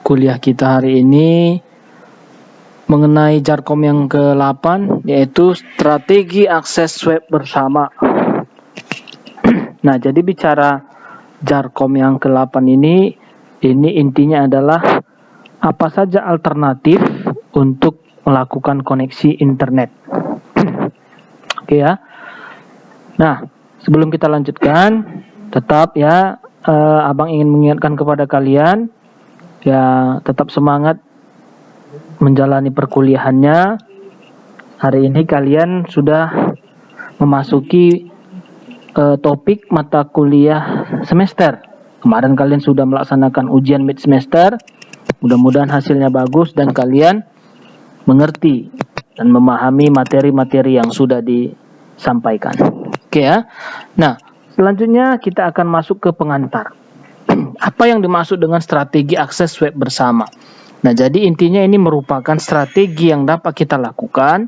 kuliah kita hari ini mengenai Jarkom yang ke-8, yaitu strategi akses web bersama. Nah, jadi bicara Jarkom yang ke-8 ini intinya adalah apa saja alternatif untuk melakukan koneksi internet. Oke ya. Nah, sebelum kita lanjutkan, tetap ya Abang ingin mengingatkan kepada kalian ya, tetap semangat menjalani perkuliahannya. Hari ini kalian sudah memasuki topik mata kuliah semester. Kemarin kalian sudah melaksanakan ujian mid semester. Mudah-mudahan hasilnya bagus dan kalian mengerti dan memahami materi-materi yang sudah disampaikan. Oke ya. Nah, selanjutnya kita akan masuk ke pengantar. Apa yang dimaksud dengan strategi akses web bersama? Nah, jadi intinya ini merupakan strategi yang dapat kita lakukan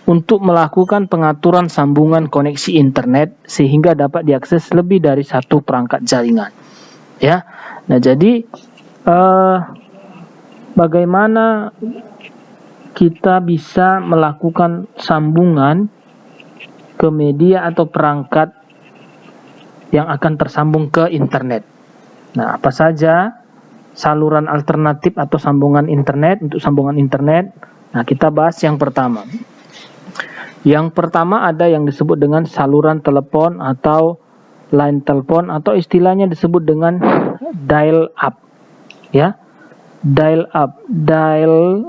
untuk melakukan pengaturan sambungan koneksi internet sehingga dapat diakses lebih dari satu perangkat jaringan. Ya. Nah, jadi bagaimana kita bisa melakukan sambungan ke media atau perangkat yang akan tersambung ke internet. Nah, apa saja saluran alternatif atau sambungan internet untuk sambungan internet? Nah, kita bahas yang pertama. Yang pertama ada yang disebut dengan saluran telepon atau line telepon, atau istilahnya disebut dengan dial up. Ya. Dial up. Dial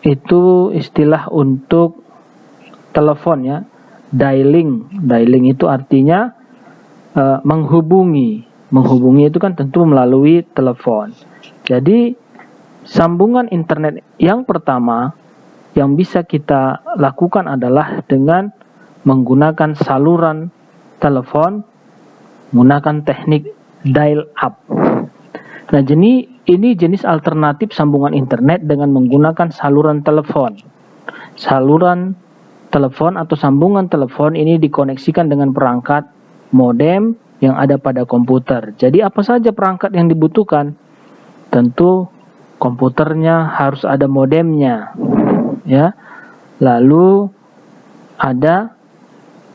itu istilah untuk telepon ya. Dialing itu artinya menghubungi. Menghubungi itu kan tentu melalui telepon. Jadi sambungan internet yang pertama yang bisa kita lakukan adalah dengan menggunakan saluran telepon menggunakan teknik dial up. Nah, ini jenis alternatif sambungan internet dengan menggunakan saluran telepon. Saluran telepon atau sambungan telepon ini dikoneksikan dengan perangkat modem yang ada pada komputer. Jadi apa saja perangkat yang dibutuhkan? Tentu komputernya harus ada modemnya. Ya, lalu ada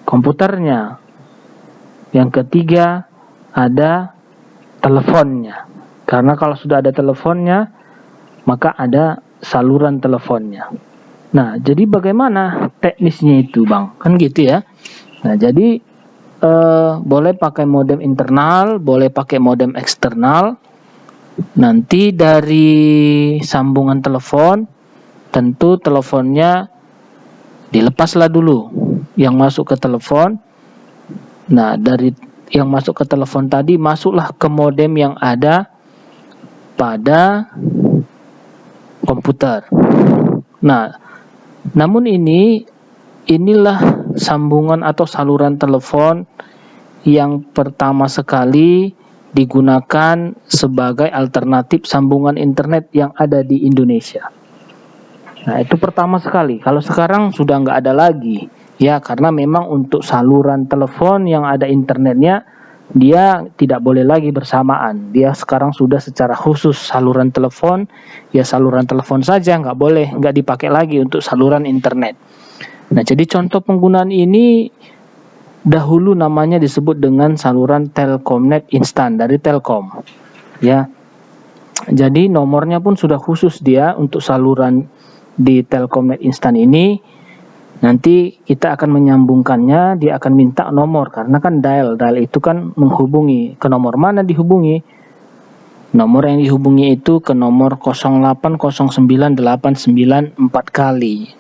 komputernya. Yang ketiga ada teleponnya. Karena kalau sudah ada teleponnya, maka ada saluran teleponnya. Nah, jadi bagaimana teknisnya itu, Bang? Kan gitu ya. Nah, jadi boleh pakai modem internal, boleh pakai modem eksternal. Nanti dari sambungan telepon, tentu teleponnya dilepaslah dulu yang masuk ke telepon. Nah, dari yang masuk ke telepon tadi masuklah ke modem yang ada pada komputer. Nah, namun inilah sambungan atau saluran telepon yang pertama sekali digunakan sebagai alternatif sambungan internet yang ada di Indonesia. Nah, itu pertama sekali. Kalau sekarang sudah nggak ada lagi. Ya, karena memang untuk saluran telepon yang ada internetnya, dia tidak boleh lagi bersamaan. Dia sekarang sudah secara khusus saluran telepon, ya saluran telepon saja, nggak dipakai lagi untuk saluran internet. Nah, jadi contoh penggunaan ini dahulu namanya disebut dengan saluran Telkomnet instan dari Telkom. Ya, jadi nomornya pun sudah khusus dia untuk saluran di Telkomnet instan ini. Nanti kita akan menyambungkannya, dia akan minta nomor karena kan dial itu kan menghubungi. Ke nomor mana dihubungi? Nomor yang dihubungi itu ke nomor 0809894 kali.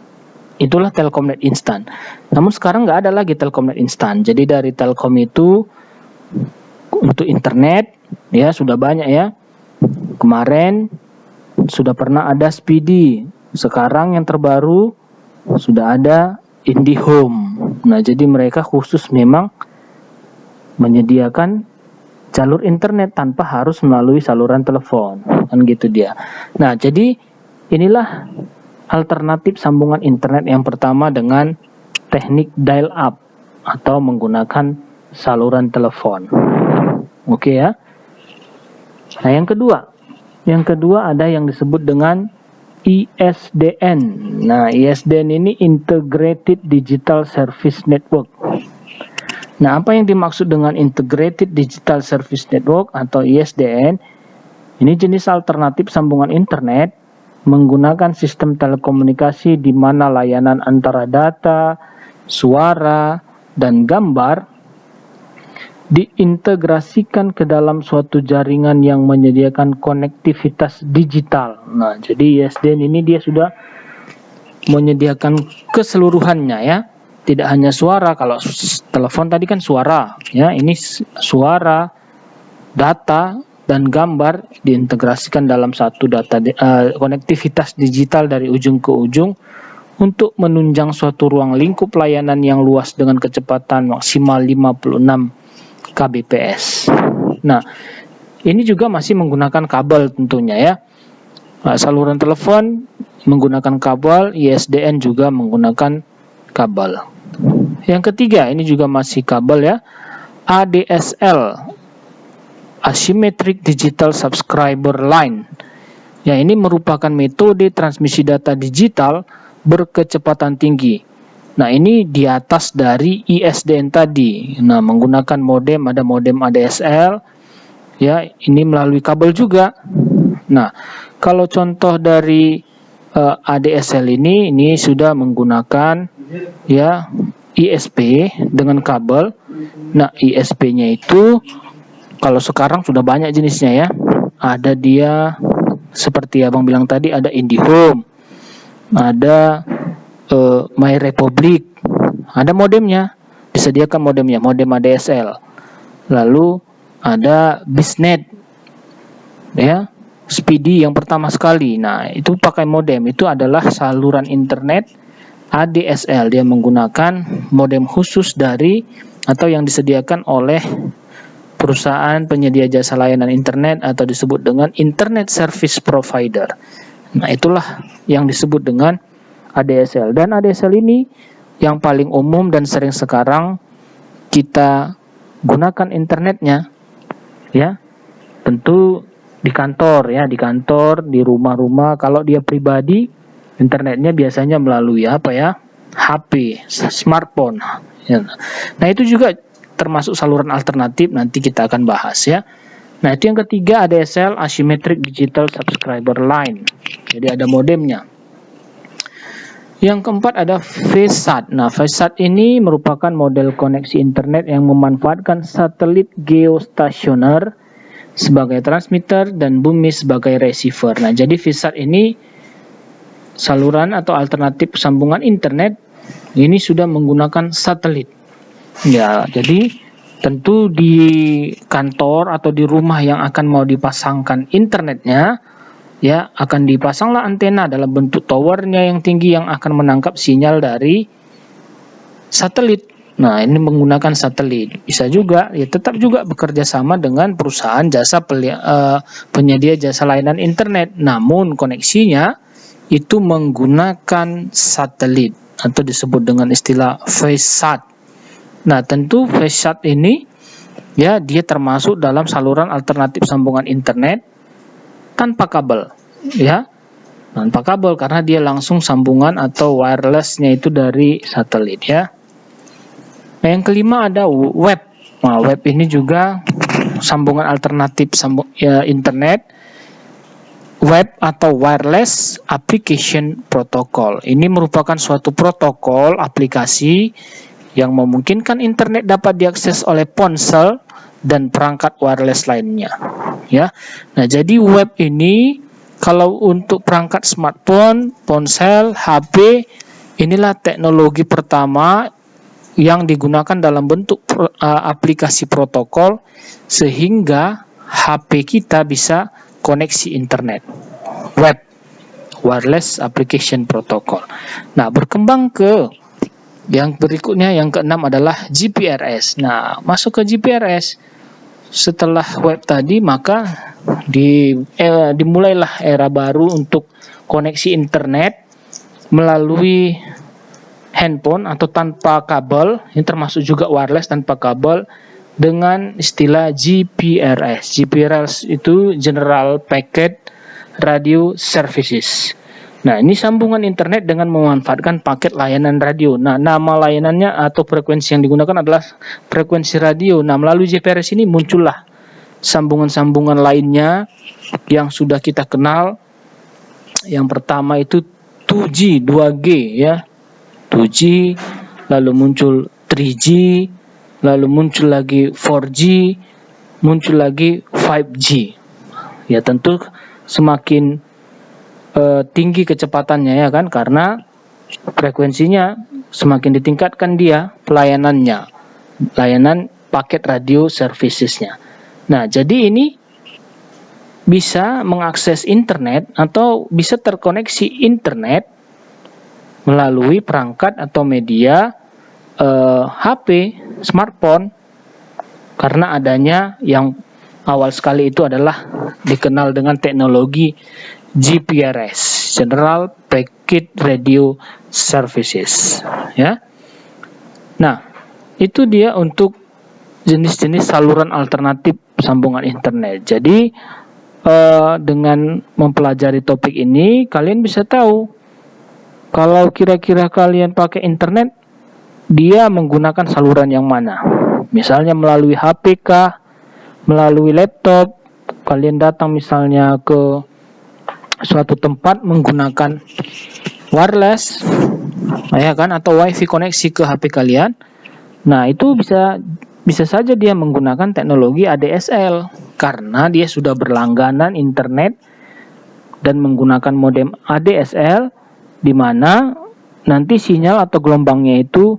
Itulah Telkomnet instan. Namun sekarang nggak ada lagi Telkomnet instan. Jadi dari Telkom itu untuk internet ya sudah banyak ya. Kemarin sudah pernah ada Speedy. Sekarang yang terbaru sudah ada IndiHome. Nah, jadi mereka khusus memang menyediakan jalur internet tanpa harus melalui saluran telepon. Kan gitu dia. Nah, jadi inilah alternatif sambungan internet yang pertama dengan teknik dial up atau menggunakan saluran telepon. Oke ya. Nah, yang kedua, Yang kedua ada yang disebut dengan ISDN. Nah, ISDN ini Integrated Digital Service Network. Nah, apa yang dimaksud dengan Integrated Digital Service Network atau ISDN? Ini jenis alternatif sambungan internet menggunakan sistem telekomunikasi di mana layanan antara data, suara, dan gambar diintegrasikan ke dalam suatu jaringan yang menyediakan konektivitas digital. Nah, jadi ISDN ini dia sudah menyediakan keseluruhannya ya. Tidak hanya suara, kalau telepon tadi kan suara, ya, ini suara, data, dan gambar diintegrasikan dalam satu data konektivitas digital dari ujung ke ujung untuk menunjang suatu ruang lingkup layanan yang luas dengan kecepatan maksimal 56 Kbps. Nah, ini juga masih menggunakan kabel tentunya ya. Saluran telepon menggunakan kabel, ISDN juga menggunakan kabel. Yang ketiga, ini juga masih kabel ya. ADSL, Asymmetric Digital Subscriber Line. Ya, ini merupakan metode transmisi data digital berkecepatan tinggi. Nah, ini di atas dari ISDN tadi. Nah, menggunakan modem, ada modem ADSL. Ya, ini melalui kabel juga. Nah, kalau contoh dari ADSL ini sudah menggunakan ya ISP dengan kabel. Nah, ISP-nya itu kalau sekarang sudah banyak jenisnya ya. Ada dia seperti abang bilang tadi, ada IndiHome, ada My Republic, ada modemnya, disediakan modemnya, modem ADSL. Lalu ada Biznet, ya, Speedy yang pertama sekali. Nah, itu pakai modem, itu adalah saluran internet ADSL. Dia menggunakan modem khusus dari atau yang disediakan oleh perusahaan penyedia jasa layanan internet atau disebut dengan Internet Service Provider. Nah, itulah yang disebut dengan ADSL. Dan ADSL ini yang paling umum dan sering sekarang kita gunakan internetnya ya. Tentu di kantor ya, di kantor, di rumah-rumah. Kalau dia pribadi, internetnya biasanya melalui apa ya? HP, smartphone. Ya. Nah, itu juga termasuk saluran alternatif, nanti kita akan bahas ya. Nah, itu yang ketiga, ADSL, Asymmetric Digital Subscriber Line. Jadi ada modemnya. Yang keempat ada VSAT. Nah, VSAT ini merupakan model koneksi internet yang memanfaatkan satelit geostasioner sebagai transmitter dan bumi sebagai receiver. Nah, jadi VSAT ini saluran atau alternatif sambungan internet ini sudah menggunakan satelit. Ya, jadi tentu di kantor atau di rumah yang akan mau dipasangkan internetnya, ya, akan dipasanglah antena dalam bentuk towernya yang tinggi yang akan menangkap sinyal dari satelit. Nah, ini menggunakan satelit. Bisa juga, ya tetap juga bekerja sama dengan perusahaan jasa penyedia jasa layanan internet. Namun koneksinya itu menggunakan satelit atau disebut dengan istilah VSAT. Nah, tentu VSAT ini ya dia termasuk dalam saluran alternatif sambungan internet tanpa kabel, ya, tanpa kabel karena dia langsung sambungan atau wirelessnya itu dari satelit, ya. Nah, yang kelima ada web. Nah, web ini juga sambungan alternatif internet, web atau wireless application protocol. Ini merupakan suatu protokol aplikasi yang memungkinkan internet dapat diakses oleh ponsel dan perangkat wireless lainnya, ya. Nah, jadi web ini kalau untuk perangkat smartphone, ponsel, HP, inilah teknologi pertama yang digunakan dalam bentuk aplikasi protokol sehingga HP kita bisa koneksi internet. Web, wireless application protocol. Nah, berkembang ke yang berikutnya, yang keenam adalah GPRS. Nah, masuk ke GPRS setelah web tadi, maka dimulailah era baru untuk koneksi internet melalui handphone atau tanpa kabel. Ini termasuk juga wireless tanpa kabel dengan istilah GPRS. GPRS itu General Packet radio services. Nah, ini sambungan internet dengan memanfaatkan paket layanan radio. Nah, nama layanannya atau frekuensi yang digunakan adalah frekuensi radio. Nah, melalui GPRS ini muncullah sambungan-sambungan lainnya yang sudah kita kenal. Yang pertama itu 2G, 2G ya. 2G, lalu muncul 3G, lalu muncul lagi 4G, muncul lagi 5G. Ya, tentu semakin tinggi kecepatannya ya kan, karena frekuensinya semakin ditingkatkan dia pelayanannya, layanan paket radio servicesnya. Nah, jadi ini bisa mengakses internet atau bisa terkoneksi internet melalui perangkat atau media HP, smartphone, karena adanya yang awal sekali itu adalah dikenal dengan teknologi GPRS, General Packet Radio Services, ya. Nah, itu dia untuk jenis-jenis saluran alternatif sambungan internet. Jadi, dengan mempelajari topik ini, kalian bisa tahu kalau kira-kira kalian pakai internet, dia menggunakan saluran yang mana. Misalnya melalui HP kah, melalui laptop, kalian datang misalnya ke suatu tempat menggunakan wireless, ya kan, atau wifi koneksi ke HP kalian. Nah, itu bisa saja dia menggunakan teknologi ADSL karena dia sudah berlangganan internet dan menggunakan modem ADSL, di mana nanti sinyal atau gelombangnya itu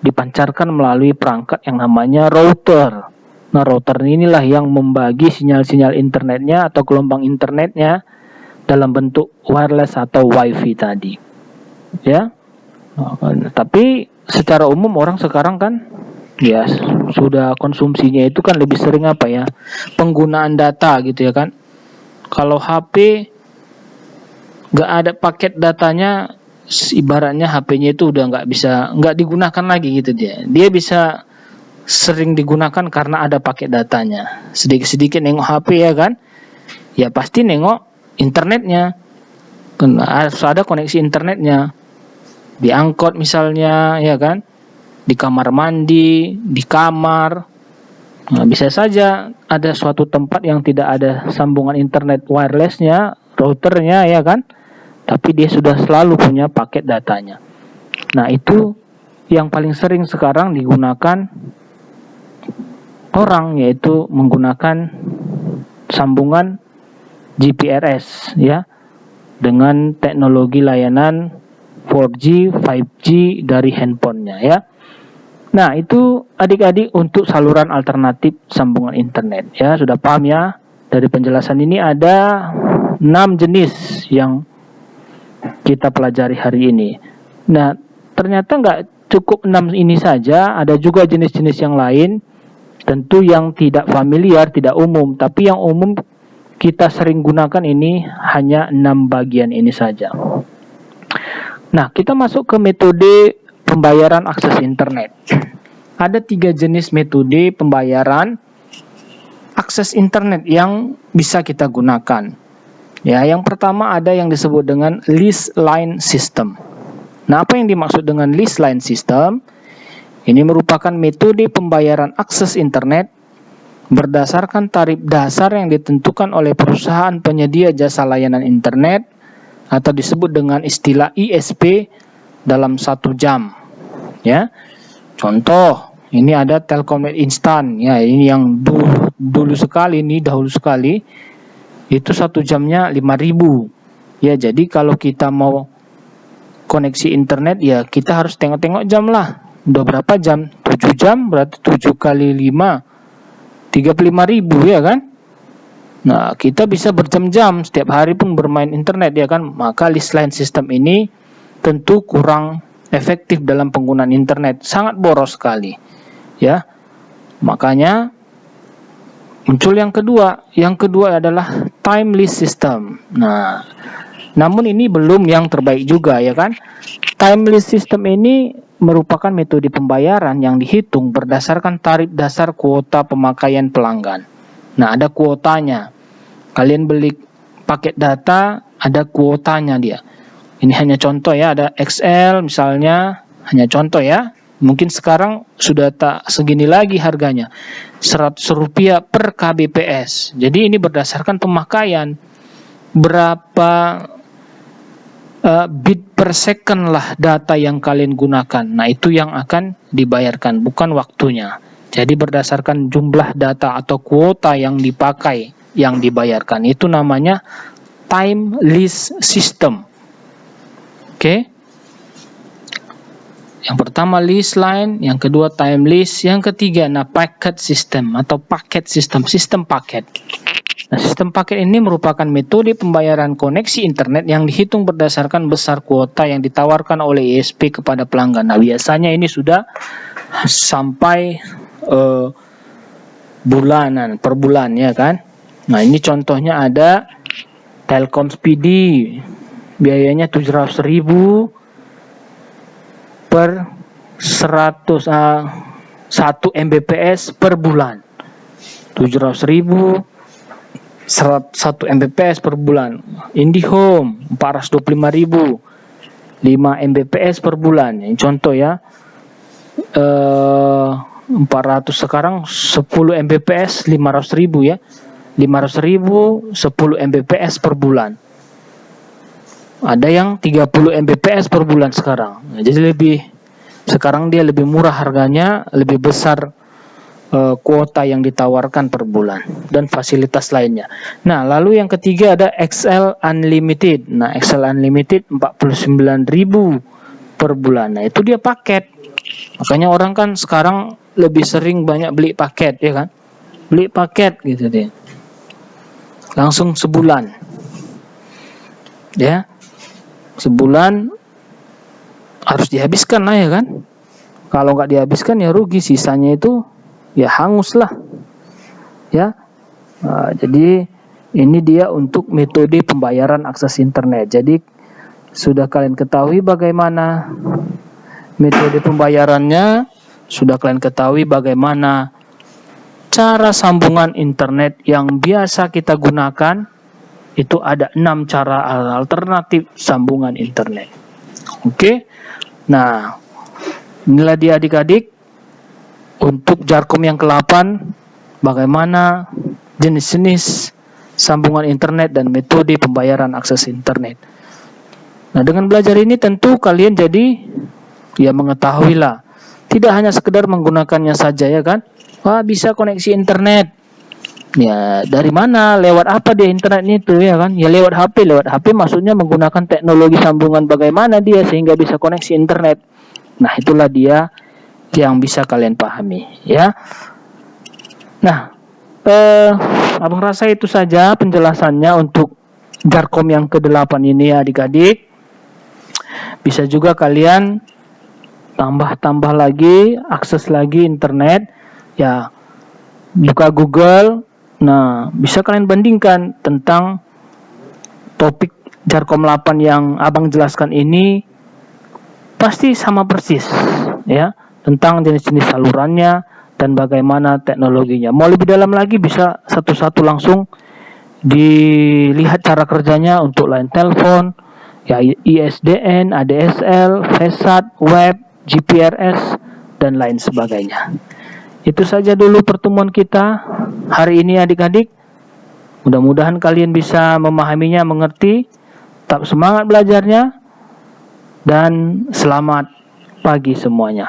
dipancarkan melalui perangkat yang namanya router. Nah, router inilah yang membagi sinyal-sinyal internetnya atau gelombang internetnya dalam bentuk wireless atau wifi tadi, ya. Tapi secara umum orang sekarang kan ya sudah konsumsinya itu kan lebih sering apa ya, penggunaan data gitu ya kan. Kalau HP nggak ada paket datanya, ibaratnya HP-nya itu udah nggak digunakan lagi gitu. Dia bisa sering digunakan karena ada paket datanya. Sedikit-sedikit nengok HP ya kan, ya pasti nengok internetnya, harus ada koneksi internetnya, di angkot misalnya ya kan, di kamar mandi, di kamar. Nah, bisa saja ada suatu tempat yang tidak ada sambungan internet wirelessnya, routernya ya kan, tapi dia sudah selalu punya paket datanya. Nah, itu yang paling sering sekarang digunakan orang, yaitu menggunakan sambungan GPRS ya, dengan teknologi layanan 4G, 5G dari handphonenya ya. Nah, itu adik-adik untuk saluran alternatif sambungan internet ya. Sudah paham ya? Dari penjelasan ini ada 6 jenis yang kita pelajari hari ini. Nah, ternyata nggak cukup 6 ini saja, ada juga jenis-jenis yang lain, tentu yang tidak familiar, tidak umum, tapi yang umum kita sering gunakan ini hanya 6 bagian ini saja. Nah, kita masuk ke metode pembayaran akses internet. Ada 3 jenis metode pembayaran akses internet yang bisa kita gunakan. Ya, yang pertama ada yang disebut dengan lease line system. Nah, apa yang dimaksud dengan lease line system? Ini merupakan metode pembayaran akses internet berdasarkan tarif dasar yang ditentukan oleh perusahaan penyedia jasa layanan internet atau disebut dengan istilah ISP dalam 1 jam. Ya, contoh ini ada Telkomnet Instan. Ya, ini yang dahulu sekali itu 1 jamnya 5.000. Ya, jadi kalau kita mau koneksi internet ya kita harus tengok-tengok jam lah. Udah berapa jam? 7 jam berarti 7 kali 5. 35.000 ya kan. Nah, kita bisa berjam-jam setiap hari pun bermain internet ya kan. Maka lease line system ini tentu kurang efektif dalam penggunaan internet, sangat boros sekali ya. Makanya muncul yang kedua. Yang kedua adalah time lease system. Nah, namun ini belum yang terbaik juga ya kan. Time lease system ini merupakan metode pembayaran yang dihitung berdasarkan tarif dasar kuota pemakaian pelanggan. Nah, ada kuotanya. Kalian beli paket data ada kuotanya dia. Ini hanya contoh ya, ada XL misalnya, hanya contoh ya. Mungkin sekarang sudah tak segini lagi harganya, Rp100 per kbps. Jadi ini berdasarkan pemakaian, berapa bit per second lah data yang kalian gunakan. Nah itu yang akan dibayarkan, bukan waktunya. Jadi berdasarkan jumlah data atau kuota yang dipakai yang dibayarkan. Itu namanya time lease system. Oke. Yang pertama lease line, yang kedua time lease, yang ketiga packet system atau paket sistem, sistem paket. Nah, sistem paket ini merupakan metode pembayaran koneksi internet yang dihitung berdasarkan besar kuota yang ditawarkan oleh ISP kepada pelanggan. Nah, biasanya ini sudah sampai bulanan, per bulan ya kan. Nah, ini contohnya ada Telkom Speedy, biayanya 700.000 per 1 Mbps per bulan. 700.000 1 Mbps per bulan. IndiHome 425.000 5 Mbps per bulan. Ini contoh ya. 400 sekarang 10 Mbps 500.000 ya. 500.000 10 Mbps per bulan. Ada yang 30 Mbps per bulan sekarang. Nah, jadi sekarang dia lebih murah harganya, lebih besar kuota yang ditawarkan per bulan dan fasilitas lainnya. Nah, lalu yang ketiga ada XL Unlimited. Nah, XL Unlimited 49.000 per bulan. Nah, itu dia paket. Makanya orang kan sekarang lebih sering banyak beli paket ya kan? Beli paket gitu dia. Langsung sebulan. Ya. Sebulan harus dihabiskan lah ya kan. Kalau nggak dihabiskan ya rugi, sisanya itu ya hangus lah ya. Jadi ini dia untuk metode pembayaran akses internet. Jadi sudah kalian ketahui bagaimana metode pembayarannya, sudah kalian ketahui bagaimana cara sambungan internet yang biasa kita gunakan. Itu ada 6 cara alternatif sambungan internet. Oke. Nah, inilah dia adik-adik untuk Jarkom yang ke-8, bagaimana jenis-jenis sambungan internet dan metode pembayaran akses internet. Nah, dengan belajar ini tentu kalian jadi ya mengetahuilah, tidak hanya sekedar menggunakannya saja ya kan. Wah, bisa koneksi internet. Ya, dari mana? Lewat apa dia internet itu ya kan? Ya lewat HP. Lewat HP maksudnya menggunakan teknologi sambungan bagaimana dia sehingga bisa koneksi internet. Nah, itulah dia yang bisa kalian pahami ya. Nah, abang rasa itu saja penjelasannya untuk Jarkom yang ke-8 ini ya adik-adik. Bisa juga kalian tambah lagi, akses lagi internet ya, buka Google. Nah, bisa kalian bandingkan tentang topik Jarkom 8 yang abang jelaskan ini, pasti sama persis ya, tentang jenis-jenis salurannya dan bagaimana teknologinya. Mau lebih dalam lagi bisa satu-satu langsung dilihat cara kerjanya untuk line telepon ya, ISDN, ADSL, VSAT, web, GPRS dan lain sebagainya. Itu saja dulu pertemuan kita hari ini adik-adik. Mudah-mudahan kalian bisa memahaminya, mengerti. Tetap semangat belajarnya dan selamat pagi semuanya.